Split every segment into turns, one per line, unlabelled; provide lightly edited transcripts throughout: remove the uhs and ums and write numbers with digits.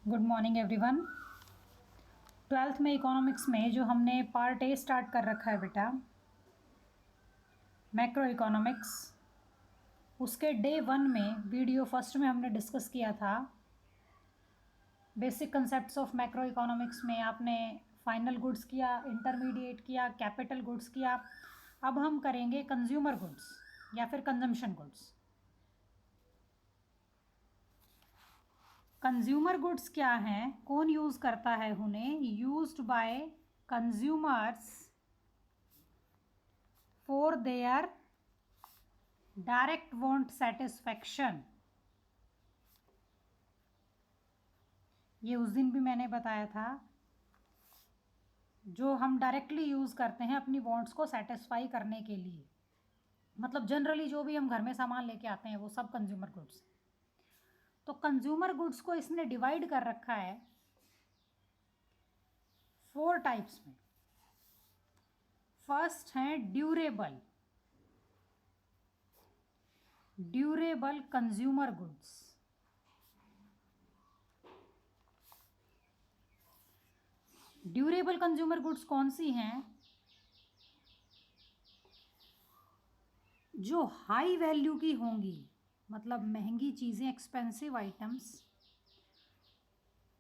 Good morning everyone. Twelfth में economics में जो हमने पार्ट ए स्टार्ट कर रखा है बेटा, मैक्रो इकोनॉमिक्स, उसके डे 1 में वीडियो फर्स्ट में हमने डिस्कस किया था basic concepts of macro economics में। आपने फाइनल गुड्स किया, इंटरमीडिएट किया, कैपिटल गुड्स किया। अब हम करेंगे कंज्यूमर गुड्स या फिर कंजम्पशन गुड्स। कंज्यूमर गुड्स क्या हैं, कौन यूज़ करता है उन्हें? Used by consumers for their direct want satisfaction. ये उस दिन भी मैंने बताया था, जो हम डायरेक्टली यूज़ करते हैं अपनी वांट्स को सेटिस्फाई करने के लिए। मतलब जनरली जो भी हम घर में सामान लेके आते हैं वो सब कंज्यूमर गुड्स। तो कंज्यूमर गुड्स को इसने डिवाइड कर रखा है 4 टाइप्स में। फर्स्ट है durable consumer goods. Durable consumer goods कौन सी हैं? जो हाई वैल्यू की होंगी, मतलब महंगी चीज़ें, एक्सपेंसिव आइटम्स,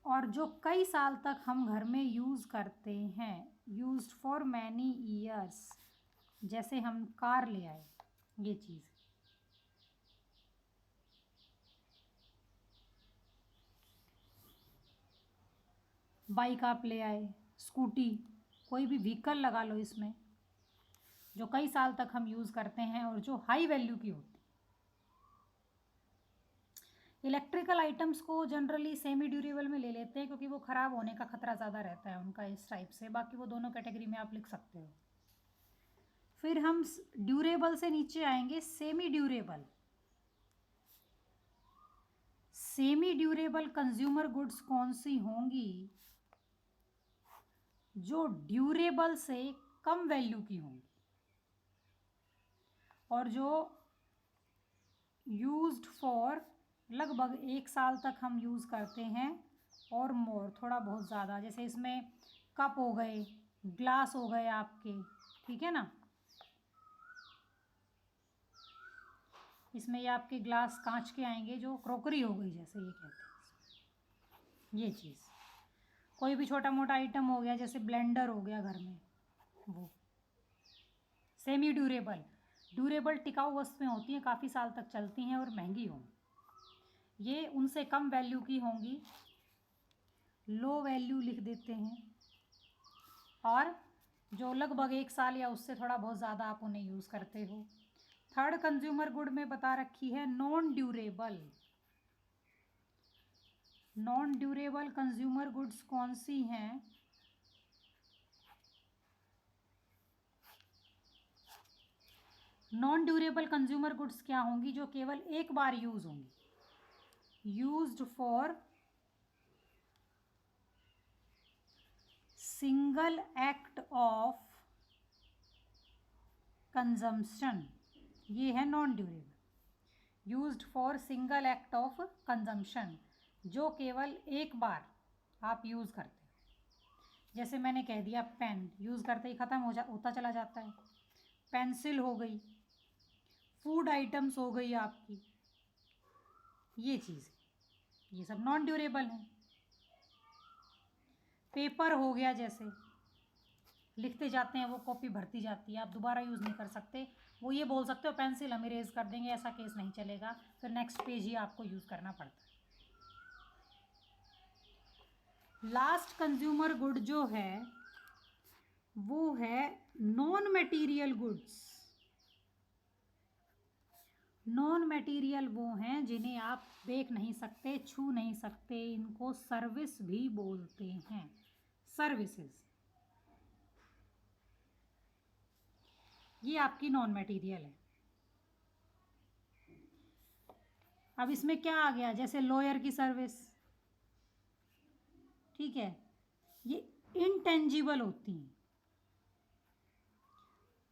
और जो कई साल तक हम घर में यूज़ करते हैं, यूज्ड फॉर मैनी ईयर्स। जैसे हम कार ले आए, ये चीज़। बाइक आप ले आए, स्कूटी, कोई भी व्हीकल लगा लो इसमें, जो कई साल तक हम यूज़ करते हैं और जो हाई वैल्यू की होती। इलेक्ट्रिकल आइटम्स को जनरली सेमी ड्यूरेबल में ले लेते हैं क्योंकि वो ख़राब होने का खतरा ज़्यादा रहता है उनका इस टाइप से। बाकी वो दोनों कैटेगरी में आप लिख सकते हो। फिर हम ड्यूरेबल से नीचे आएंगे semi durable. Semi durable consumer goods कौन सी होंगी? जो ड्यूरेबल से कम वैल्यू की होंगी और जो यूज्ड फॉर लगभग 1 साल तक हम यूज़ करते हैं और मोर, थोड़ा बहुत ज़्यादा। जैसे इसमें कप हो गए, ग्लास हो गए आपके, ठीक है ना। इसमें ये आपके ग्लास कांच के आएंगे, जो क्रोकरी हो गई जैसे ये कहते हैं। ये चीज़ कोई भी छोटा मोटा आइटम हो गया, जैसे ब्लेंडर हो गया घर में, वो सेमी ड्यूरेबल। ड्यूरेबल टिकाऊ वस्तुएं होती हैं, काफ़ी साल तक चलती हैं और महंगी होंगी। ये उनसे कम वैल्यू की होंगी, लो वैल्यू लिख देते हैं। और जो लगभग 1 साल या उससे थोड़ा बहुत ज़्यादा आप उन्हें यूज़ करते हो। थर्ड कंज्यूमर गुड में बता रखी है non durable. Non durable consumer goods कौन सी हैं? नॉन ड्यूरेबल कंज्यूमर गुड्स क्या होंगी? जो केवल एक बार यूज़ होंगी, used for single act of consumption. ये है non durable. Used for single act of consumption, जो केवल एक बार आप यूज़ करते हो। जैसे मैंने कह दिया पेन, यूज़ करते ही ख़त्म होता चला जाता है। पेंसिल हो गई, फूड आइटम्स हो गई आपकी, ये चीज़, ये सब नॉन ड्यूरेबल हैं। पेपर हो गया, जैसे लिखते जाते हैं वो कॉपी भरती जाती है, आप दोबारा यूज़ नहीं कर सकते। वो ये बोल सकते हो पेंसिल हम इरेज कर देंगे, ऐसा केस नहीं चलेगा, फिर नेक्स्ट पेज ही आपको यूज़ करना पड़ता है। लास्ट कंज्यूमर गुड जो है वो है non material goods. Non material वो हैं जिन्हें आप देख नहीं सकते, छू नहीं सकते, इनको सर्विस भी बोलते हैं, सर्विसेज। ये आपकी नॉन मटेरियल है। अब इसमें क्या आ गया? जैसे लॉयर की सर्विस, ठीक है, ये इनटेंजिबल होती हैं।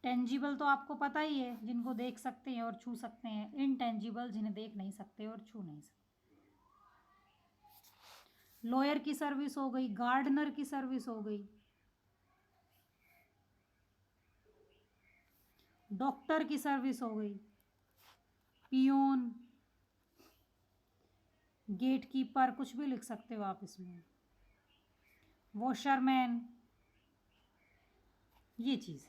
टेंजिबल तो आपको पता ही है, जिनको देख सकते हैं और छू सकते हैं। इनटेंजिबल जिन्हें देख नहीं सकते और छू नहीं सकते। लॉयर की सर्विस हो गई, गार्डनर की सर्विस हो गई, डॉक्टर की सर्विस हो गई, पियोन, गेट कीपर, कुछ भी लिख सकते हो आप इसमें, वॉशरमैन, ये चीज़।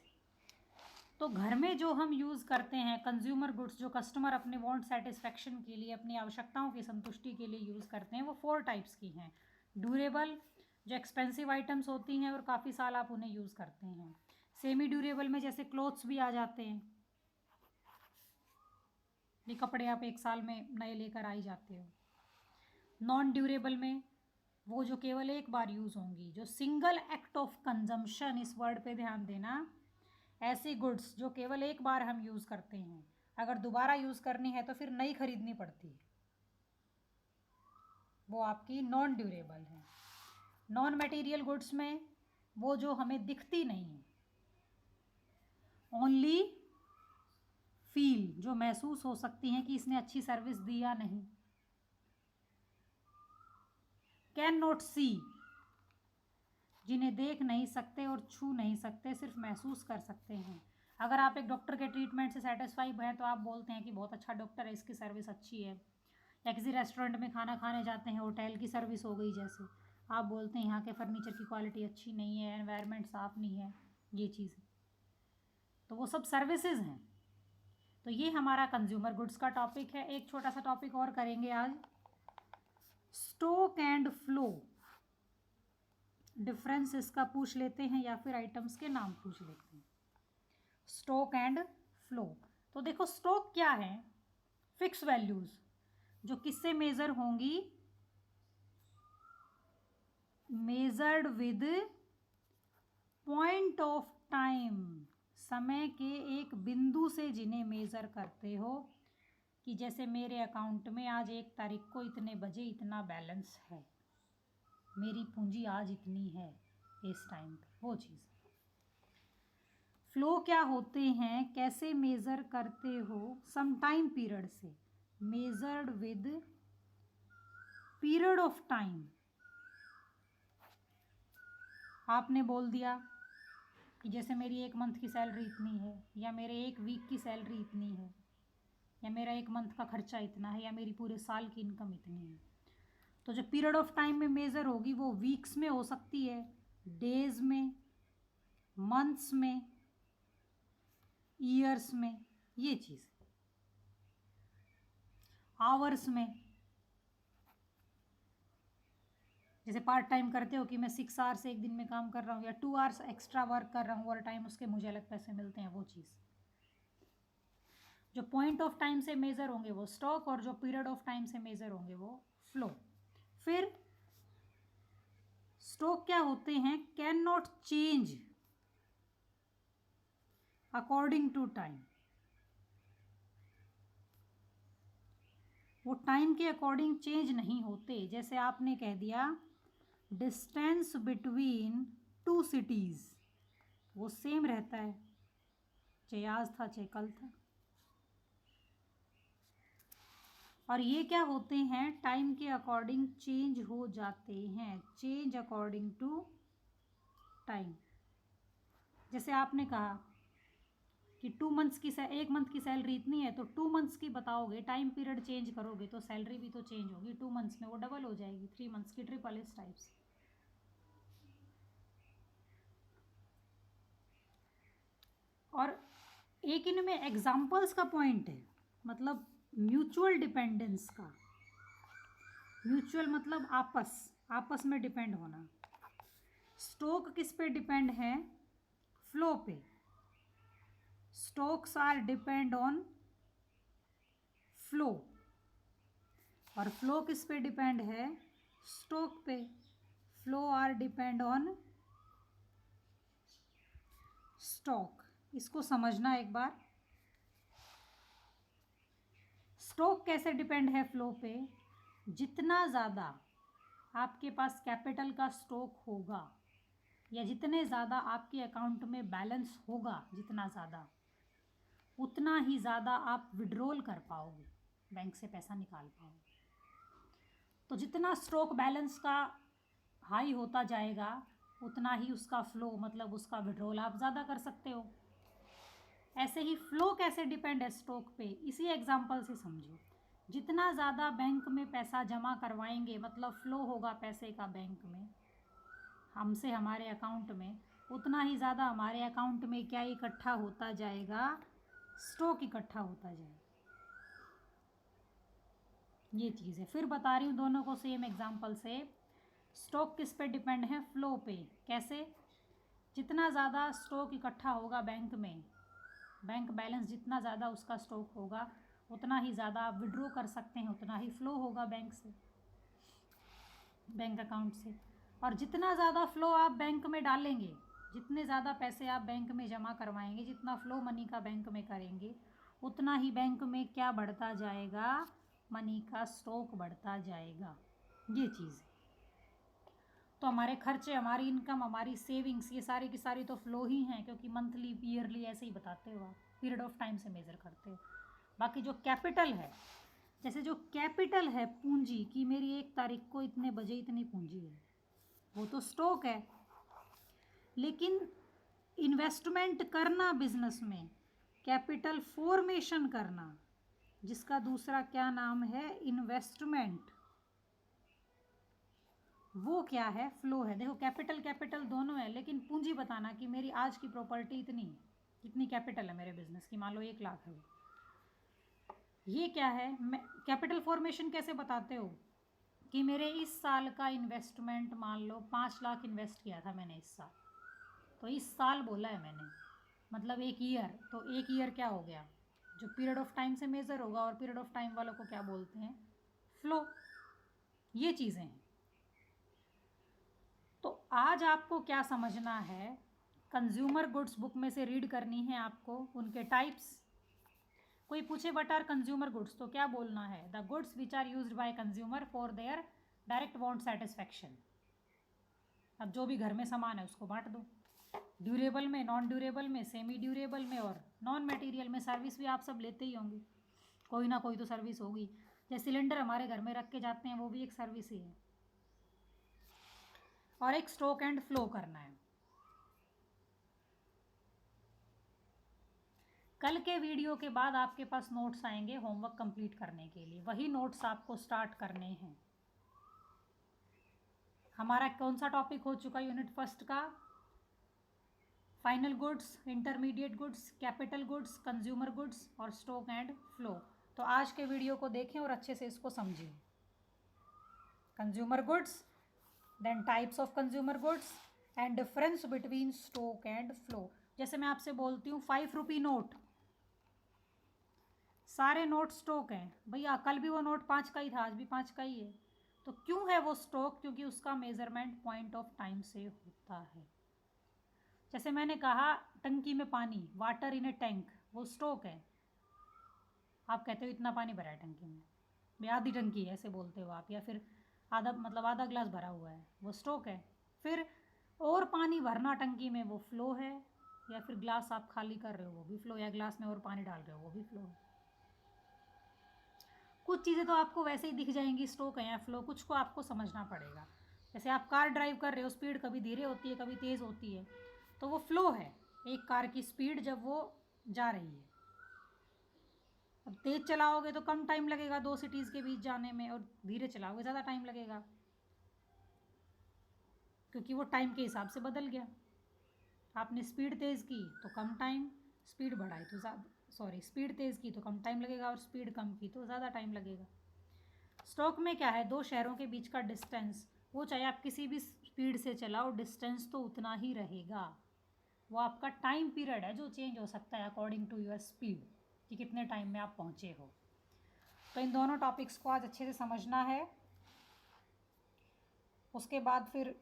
तो घर में जो हम यूज़ करते हैं कंज्यूमर गुड्स, जो कस्टमर अपने वांट सेटिस्फेक्शन के लिए, अपनी आवश्यकताओं की संतुष्टि के लिए यूज़ करते हैं, वो 4 टाइप्स की हैं। ड्यूरेबल, जो एक्सपेंसिव आइटम्स होती हैं और काफ़ी साल आप उन्हें यूज़ करते हैं। सेमी ड्यूरेबल में जैसे क्लोथ्स भी आ जाते हैं, ये कपड़े आप 1 साल में नए लेकर आ ही जाते हो। नॉन ड्यूरेबल में वो जो केवल एक बार यूज़ होंगी, जो सिंगल एक्ट ऑफ कंजम्पशन, इस वर्ड पे ध्यान देना, ऐसी गुड्स जो केवल एक बार हम यूज़ करते हैं, अगर दोबारा यूज़ करनी है तो फिर नई खरीदनी पड़ती है, वो आपकी नॉन ड्यूरेबल है। नॉन मटेरियल गुड्स में वो जो हमें दिखती नहीं है, ओनली फील, जो महसूस हो सकती हैं कि इसने अच्छी सर्विस दी या नहीं। कैन नॉट सी, जिन्हें देख नहीं सकते और छू नहीं सकते, सिर्फ महसूस कर सकते हैं। अगर आप एक डॉक्टर के ट्रीटमेंट से सेटिस्फाइड हैं तो आप बोलते हैं कि बहुत अच्छा डॉक्टर है, इसकी सर्विस अच्छी है। या किसी रेस्टोरेंट में खाना खाने जाते हैं, होटल की सर्विस हो गई जैसे, आप बोलते हैं यहाँ के फर्नीचर की क्वालिटी अच्छी नहीं है, एनवायरनमेंट साफ़ नहीं है, ये चीज़। तो वो सब सर्विसेज हैं। तो ये हमारा कंज्यूमर गुड्स का टॉपिक है। एक छोटा सा टॉपिक और करेंगे आज, स्टॉक एंड फ्लो। डिफरेंस इसका पूछ लेते हैं या फिर आइटम्स के नाम पूछ लेते हैं। स्टॉक एंड फ्लो, तो देखो स्टॉक क्या है, फिक्स वैल्यूज जो किससे मेजर होंगी, measured with point of time, समय के एक बिंदु से जिन्हें मेजर करते हो, कि जैसे मेरे अकाउंट में आज 1 तारीख को इतने बजे इतना बैलेंस है, मेरी पूंजी आज इतनी है इस टाइम पे, वो चीज़। फ्लो क्या होते हैं, कैसे मेज़र करते हो, सम टाइम पीरियड से, measured with period of time. आपने बोल दिया कि जैसे मेरी 1 मंथ की सैलरी इतनी है, या मेरे 1 वीक की सैलरी इतनी है, या मेरा 1 मंथ का खर्चा इतना है, या मेरी पूरे साल की इनकम इतनी है। तो जो पीरियड ऑफ टाइम में मेज़र होगी वो वीक्स में हो सकती है, डेज में, मंथ्स में, ईयर्स में, ये चीज़, आवर्स में। जैसे पार्ट टाइम करते हो कि मैं 6 आवर्स एक दिन में काम कर रहा हूँ, या 2 आवर्स एक्स्ट्रा वर्क कर रहा हूँ ओवर टाइम, उसके मुझे अलग पैसे मिलते हैं, वो चीज़। जो पॉइंट ऑफ टाइम से मेज़र होंगे वो स्टॉक, और जो पीरियड ऑफ टाइम से मेज़र होंगे वो फ्लो। फिर स्टॉक क्या होते हैं, cannot change according to time, वो टाइम के अकॉर्डिंग चेंज नहीं होते। जैसे आपने कह दिया डिस्टेंस बिटवीन 2 सिटीज़, वो सेम रहता है, चाहे आज था चाहे कल था। और ये क्या होते हैं, टाइम के अकॉर्डिंग चेंज हो जाते हैं, चेंज अकॉर्डिंग टू टाइम। जैसे आपने कहा कि 2 मंथ्स की 1 मंथ की सैलरी इतनी है, तो 2 मंथ्स की बताओगे, टाइम पीरियड चेंज करोगे तो सैलरी भी तो चेंज होगी, 2 मंथ्स में वो डबल हो जाएगी, 3 मंथ्स की ट्रिपल, इस टाइप्स। और एक इनमें एग्जाम्पल्स का पॉइंट है, मतलब म्यूचुअल डिपेंडेंस का। म्यूचुअल मतलब आपस, आपस में डिपेंड होना। स्टॉक किस पे डिपेंड है, फ्लो पे। Stocks are depend on flow, और फ्लो किस पे डिपेंड है, स्टॉक पे। Flow are depend on stock. इसको समझना एक बार। स्टॉक कैसे डिपेंड है फ्लो पे, जितना ज़्यादा आपके पास कैपिटल का स्टॉक होगा, या जितने ज़्यादा आपके अकाउंट में बैलेंस होगा, जितना ज़्यादा, उतना ही ज़्यादा आप विड्रॉल कर पाओगे, बैंक से पैसा निकाल पाओगे। तो जितना स्टॉक बैलेंस का हाई होता जाएगा उतना ही उसका फ्लो मतलब उसका विड्रॉल आप ज़्यादा कर सकते हो। ऐसे ही फ्लो कैसे डिपेंड है स्टॉक पे, इसी एग्जांपल से समझो। जितना ज़्यादा बैंक में पैसा जमा करवाएंगे मतलब फ्लो होगा पैसे का बैंक में हमसे हमारे अकाउंट में, उतना ही ज़्यादा हमारे अकाउंट में क्या इकट्ठा होता जाएगा, स्टॉक इकट्ठा होता जाएगा। ये चीज़ है। फिर बता रही हूँ दोनों को सेम एग्जांपल से। स्टॉक किस पे डिपेंड है, फ्लो पे। कैसे, जितना ज़्यादा स्टॉक इकट्ठा होगा बैंक में, बैंक बैलेंस जितना ज़्यादा उसका स्टॉक होगा उतना ही ज़्यादा आप विड्रॉ कर सकते हैं, उतना ही फ्लो होगा बैंक से, बैंक अकाउंट से। और जितना ज़्यादा फ्लो आप बैंक में डालेंगे, जितने ज़्यादा पैसे आप बैंक में जमा करवाएंगे, जितना फ्लो मनी का बैंक में करेंगे, उतना ही बैंक में क्या बढ़ता जाएगा, मनी का स्टॉक बढ़ता जाएगा। ये चीज़ है। तो हमारे खर्चे, हमारी इनकम, हमारी सेविंग्स, ये सारी की सारी तो फ्लो ही हैं, क्योंकि मंथली ईयरली ऐसे ही बताते हो आप, पीरियड ऑफ टाइम से मेज़र करते हो। बाकी जो कैपिटल है, जैसे जो कैपिटल है पूंजी की, मेरी 1 तारीख को इतने बजे इतनी पूंजी है, वो तो स्टॉक है। लेकिन इन्वेस्टमेंट करना बिजनेस में, कैपिटल फॉर्मेशन करना, जिसका दूसरा क्या नाम है, इन्वेस्टमेंट, वो क्या है, फ्लो है। देखो कैपिटल कैपिटल दोनों है, लेकिन पूंजी बताना कि मेरी आज की प्रॉपर्टी इतनी है, कितनी कैपिटल है मेरे बिजनेस की, मान लो 1 लाख है, ये क्या है। मैं कैपिटल फॉर्मेशन कैसे बताते हो कि मेरे इस साल का इन्वेस्टमेंट, मान लो 5 लाख इन्वेस्ट किया था मैंने इस साल, तो इस साल बोला है मैंने, मतलब 1 ईयर। तो 1 ईयर क्या हो गया, जो पीरियड ऑफ टाइम से मेज़र होगा, और पीरियड ऑफ टाइम वालों को क्या बोलते हैं, फ्लो। ये चीज़ें हैं। तो आज आपको क्या समझना है, कंज्यूमर गुड्स बुक में से रीड करनी है आपको, उनके टाइप्स। कोई पूछे व्हाट आर कंज्यूमर गुड्स, तो क्या बोलना है, the goods which are used by consumer for their direct want satisfaction. अब जो भी घर में सामान है उसको बांट दो, ड्यूरेबल में, नॉन ड्यूरेबल में, सेमी ड्यूरेबल में, और नॉन मटेरियल में। सर्विस भी आप सब लेते ही होंगे, कोई ना कोई तो सर्विस होगी। जैसे सिलेंडर हमारे घर में रख के जाते हैं, वो भी एक सर्विस ही है। और एक स्टॉक एंड फ्लो करना है। कल के वीडियो के बाद आपके पास नोट्स आएंगे होमवर्क कंप्लीट करने के लिए, वही नोट्स आपको स्टार्ट करने हैं। हमारा कौन सा टॉपिक हो चुका यूनिट फर्स्ट का, final goods, intermediate goods, capital goods, consumer goods और स्टॉक एंड फ्लो। तो आज के वीडियो को देखें और अच्छे से इसको समझें। Consumer goods, then types of consumer goods and difference between stock and flow. जैसे मैं आपसे बोलती हूँ 5 रुपये नोट, सारे नोट स्टॉक हैं भैया, कल भी वो नोट 5 का ही था, आज भी 5 का ही है। तो क्यों है वो स्टॉक, क्योंकि उसका मेजरमेंट पॉइंट ऑफ टाइम से होता है। जैसे मैंने कहा टंकी में पानी, वाटर इन ए टैंक, वो स्टॉक है। आप कहते हो इतना पानी भरा है टंकी में, भाई आधी टंकी है ऐसे बोलते हो आप, या फिर आधा, मतलब आधा ग्लास भरा हुआ है, वो स्टॉक है। फिर और पानी भरना टंकी में, वो फ्लो है। या फिर ग्लास आप खाली कर रहे हो, वो भी फ्लो, या ग्लास में और पानी डाल रहे हो, वो भी फ्लो है। कुछ चीज़ें तो आपको वैसे ही दिख जाएंगी स्टॉक है या फ्लो, कुछ को आपको समझना पड़ेगा। जैसे आप कार ड्राइव कर रहे हो, स्पीड कभी धीरे होती है कभी तेज़ होती है, तो वो फ्लो है एक कार की स्पीड जब वो जा रही है। अब तेज़ चलाओगे तो कम टाइम लगेगा 2 सिटीज़ के बीच जाने में, और धीरे चलाओगे ज़्यादा टाइम लगेगा, क्योंकि वो टाइम के हिसाब से बदल गया। आपने स्पीड तेज़ की तो कम टाइम, स्पीड बढ़ाई तो ज़्यादा, सॉरी स्पीड तेज़ की तो कम टाइम लगेगा, और स्पीड कम की तो ज़्यादा टाइम लगेगा। स्टॉक में क्या है, 2 शहरों के बीच का डिस्टेंस, वो चाहे आप किसी भी स्पीड से चलाओ, डिस्टेंस तो उतना ही रहेगा। वो आपका टाइम पीरियड है जो चेंज हो सकता है अकॉर्डिंग टू योर स्पीड, कि कितने टाइम में आप पहुँचे हो। तो इन दोनों टॉपिक्स को आज अच्छे से समझना है। उसके बाद फिर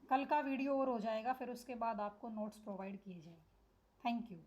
कल का वीडियो और हो जाएगा, फिर उसके बाद आपको नोट्स प्रोवाइड किए जाएंगे। Thank you.